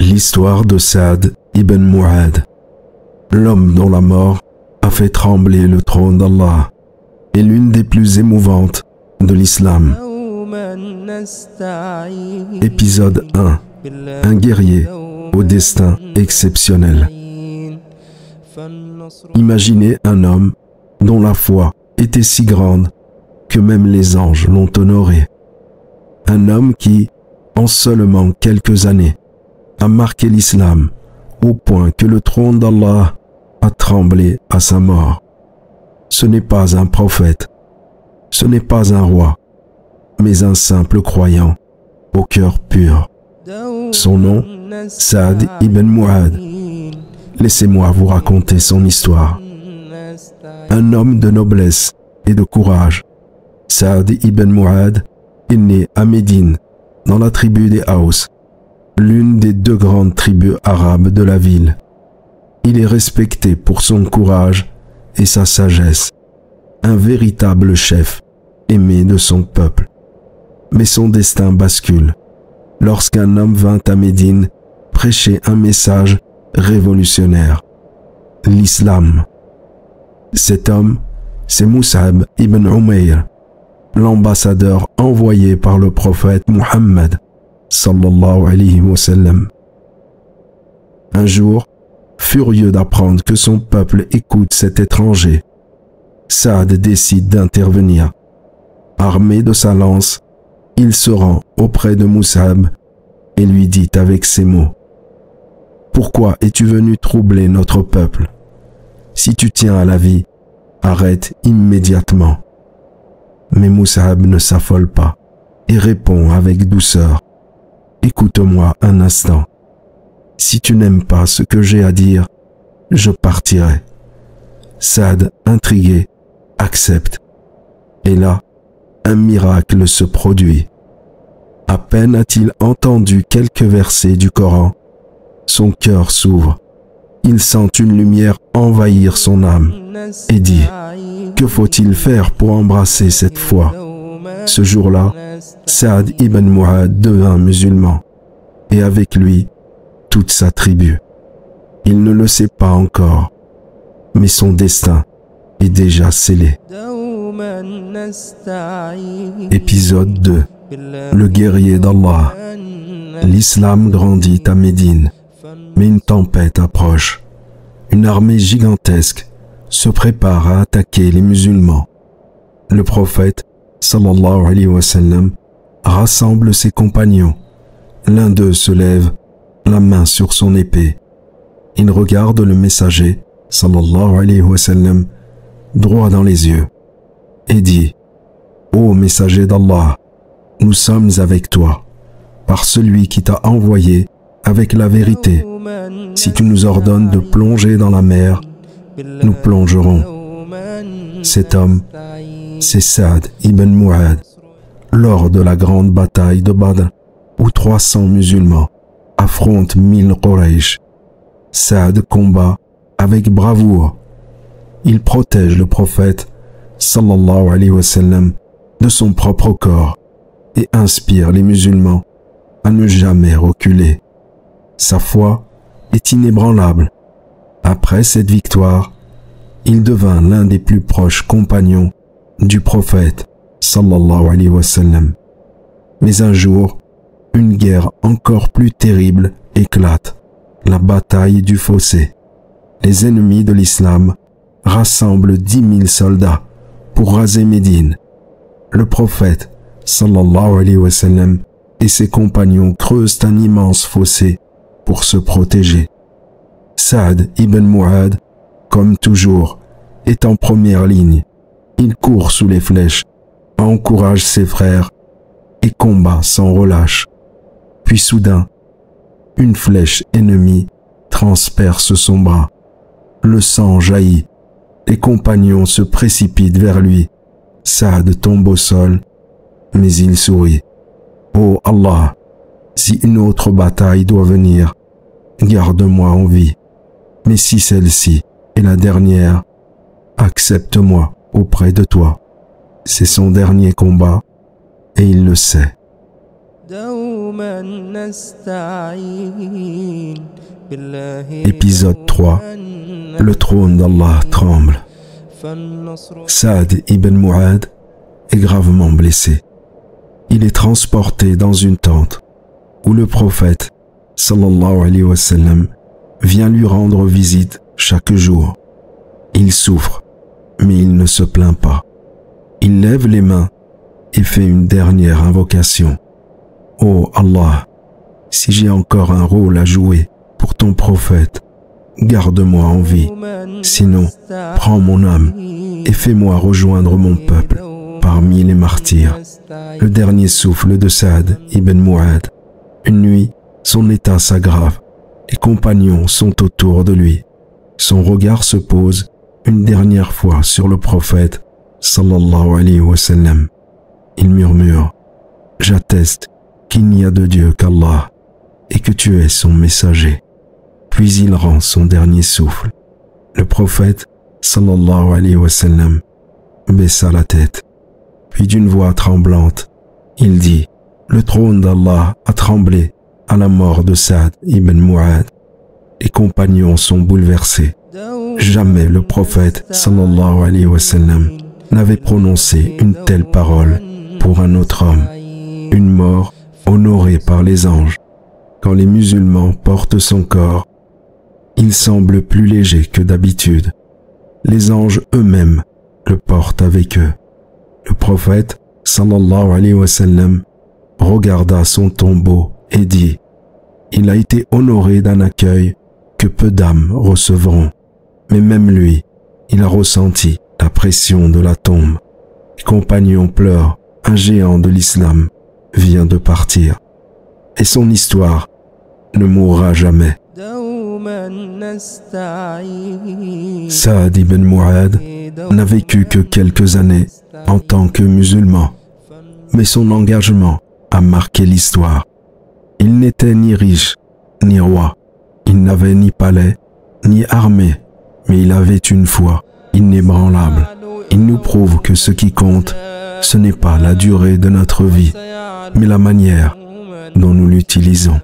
L'histoire de Saad ibn Mu'adh, l'homme dont la mort a fait trembler le trône d'Allah, est l'une des plus émouvantes de l'islam. Épisode 1. Un guerrier au destin exceptionnel. Imaginez un homme dont la foi était si grande que même les anges l'ont honoré. Un homme qui, en seulement quelques années, a marqué l'islam au point que le trône d'Allah a tremblé à sa mort. Ce n'est pas un prophète, ce n'est pas un roi, mais un simple croyant au cœur pur. Son nom, Saad ibn Mu'adh. Laissez-moi vous raconter son histoire. Un homme de noblesse et de courage, Saad ibn Mu'adh est né à Médine, dans la tribu des Haus, l'une des deux grandes tribus arabes de la ville. Il est respecté pour son courage et sa sagesse, un véritable chef aimé de son peuple. Mais son destin bascule lorsqu'un homme vint à Médine prêcher un message révolutionnaire, l'islam. Cet homme, c'est Mus'ab ibn Umayr, l'ambassadeur envoyé par le prophète Muhammad sallallahu alayhi wa sallam. Un jour, furieux d'apprendre que son peuple écoute cet étranger, Saad décide d'intervenir. Armé de sa lance, il se rend auprès de Mus'ab et lui dit avec ces mots: « Pourquoi es-tu venu troubler notre peuple? Si tu tiens à la vie, arrête immédiatement. » Mais Mus'ab ne s'affole pas et répond avec douceur: « Écoute-moi un instant. Si tu n'aimes pas ce que j'ai à dire, je partirai. » Saad, intrigué, accepte. Et là, un miracle se produit. À peine a-t-il entendu quelques versets du Coran, son cœur s'ouvre. Il sent une lumière envahir son âme et dit: « Que faut-il faire pour embrasser cette foi ?» Ce jour-là, Saad ibn Mu'adh devint musulman, et avec lui, toute sa tribu. Il ne le sait pas encore, mais son destin est déjà scellé. Épisode 2. Le guerrier d'Allah. L'islam grandit à Médine, mais une tempête approche. Une armée gigantesque se prépare à attaquer les musulmans. Le prophète, sallallahu alayhi wa sallam, rassemble ses compagnons. L'un d'eux se lève, la main sur son épée. Il regarde le messager, sallallahu alayhi wa sallam, droit dans les yeux, et dit: « Ô messager d'Allah, nous sommes avec toi, par celui qui t'a envoyé avec la vérité. Si tu nous ordonnes de plonger dans la mer, nous plongerons. » Cet homme, c'est Saad ibn Mu'adh, lors de la grande bataille de Badr, où 300 musulmans affrontent 1000 Quraysh. Saad combat avec bravoure. Il protège le prophète, sallallahu alayhi wa sallam, de son propre corps et inspire les musulmans à ne jamais reculer. Sa foi est inébranlable. Après cette victoire, il devint l'un des plus proches compagnons du prophète, sallallahu alayhi wa sallam. Mais un jour, une guerre encore plus terrible éclate, la bataille du fossé. Les ennemis de l'islam rassemblent 10 000 soldats pour raser Médine. Le prophète, sallallahu alayhi wa sallam, et ses compagnons creusent un immense fossé pour se protéger. Saad ibn Mu'adh, comme toujours, est en première ligne. Il court sous les flèches, encourage ses frères et combat sans relâche. Puis soudain, une flèche ennemie transperce son bras. Le sang jaillit. Les compagnons se précipitent vers lui. Saad tombe au sol, mais il sourit. « Oh Allah, si une autre bataille doit venir, garde-moi en vie. Mais si celle-ci est la dernière, accepte-moi auprès de toi. » C'est son dernier combat et il le sait. Épisode 3. Le trône d'Allah tremble. Saad ibn Mu'ad est gravement blessé. Il est transporté dans une tente où le prophète, sallallahu alayhi wa sallam, vient lui rendre visite chaque jour. Il souffre, mais il ne se plaint pas. Il lève les mains et fait une dernière invocation. « Oh Allah, si j'ai encore un rôle à jouer pour ton prophète, garde-moi en vie. Sinon, prends mon âme et fais-moi rejoindre mon peuple parmi les martyrs. » Le dernier souffle de Saad ibn Mu'ad. Une nuit, son état s'aggrave. Les compagnons sont autour de lui. Son regard se pose une dernière fois sur le prophète, sallallahu alayhi wa sallam. Il murmure: « J'atteste qu'il n'y a de Dieu qu'Allah et que tu es son messager. » Puis il rend son dernier souffle. Le prophète, sallallahu alayhi wa sallam, baissa la tête. Puis d'une voix tremblante, il dit: « Le trône d'Allah a tremblé à la mort de Saad ibn Mu'ad. » Les compagnons sont bouleversés. Jamais le prophète, sallallahu alayhi wa sallam, n'avait prononcé une telle parole pour un autre homme. Une mort honorée par les anges. Quand les musulmans portent son corps, il semble plus léger que d'habitude. Les anges eux-mêmes le portent avec eux. Le prophète, sallallahu alayhi wa sallam, regarda son tombeau et dit: « Il a été honoré d'un accueil que peu d'âmes recevront. » Mais même lui, il a ressenti la pression de la tombe. Les compagnons pleurent. Un géant de l'islam vient de partir. Et son histoire ne mourra jamais. Saad ibn Mu'ad n'a vécu que quelques années en tant que musulman, mais son engagement a marqué l'histoire. Il n'était ni riche, ni roi. Il n'avait ni palais, ni armée, mais il avait une foi inébranlable. Il nous prouve que ce qui compte, ce n'est pas la durée de notre vie, mais la manière dont nous l'utilisons.